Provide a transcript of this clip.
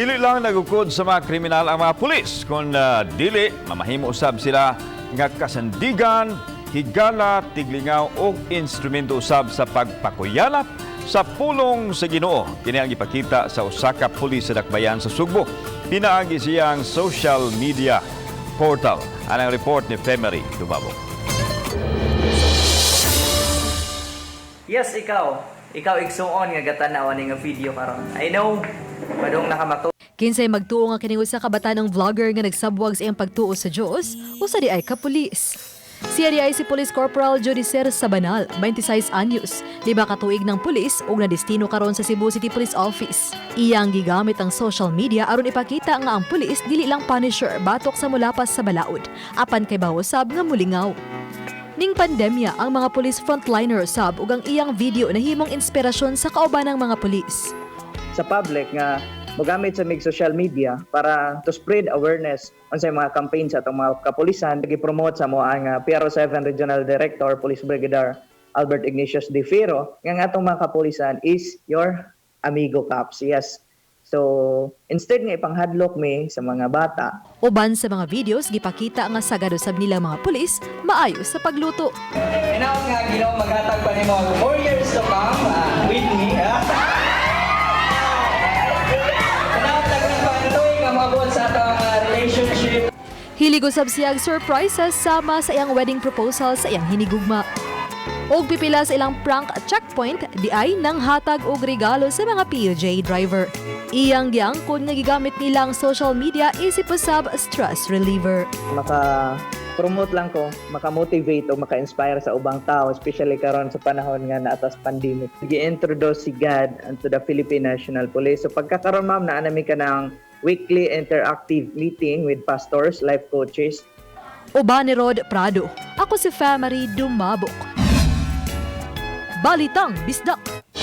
Dili lang nagukod sa mga kriminal ang mga pulis, kung dili, mamahimo usab sila nga kasandigan, higala, tiglingaw o instrumento usab sa pagpakuyalap sa pulong sa Ginoo. Kini ang ipakita sa usa ka pulis sa Dakbayan sa Sugbo. Pinaagi siyang social media portal. Anang report ni Femery Dumabog. Yes, ikaw igsuon nga gatanaw ni nga video karon. I know padung nakamato. Kinsay magtuo nga kining usa ka batan-ang vlogger nga nagsabwag sa iyang pagtuo sa Dios, usa di ay ka pulis. Siya di ay si Police Corporal Judicer Sabanal, 26 anyos, 5 ka tuig ng pulis ug nadestino karon sa Cebu City Police Office. Iyang gigamit ang social media aron ipakita nga ang pulis dili lang punisher batok sa mulapas sa balaod, apan kay bahusab nga mulingaw. Ning pandemya, ang mga police frontliner sab ug ang iyang video nahimong inspirasyon sa kaubanang mga pulis. Sa public nga mogamit sa social media para to spread awareness unsay mga campaign sa atong mga kapulisan, gi-promote sa mo ang PRO7 Regional Director Police Brigadier Albert Ignatius De Fero nga atong mga kapulisan is your amigo cops. Yes. So, instead nga ipanghadlok mi sa mga bata. Uban sa mga videos, gipakita nga sagad usab nilang mga pulis maayo sa pagluto. Inaw nga Ginoo maghatag pa nimo 4 years to come with me. Inaw tagang pantoy nga mabot sa atong relationship. Hilig usab siyang surprises sama sa iyang wedding proposal sa iyang hinigugma. Og pipila sa ilang prank checkpoint, di ay nang hatag og regalo sa mga POJ driver. Iyang giangkon nga gigamit nilang social media isip usab stress reliever. Maka-promote lang ko, maka-motivate o maka-inspire sa ubang tao, especially karon sa panahon nga naatas pandemic. Gi-introduce si God to the Philippine National Police. So pagkakaroon ma'am, naanami ka ng weekly interactive meeting with pastors, life coaches. Uban ni Rod Prado, ako si Femery Dumabok. Balitang Bisdak.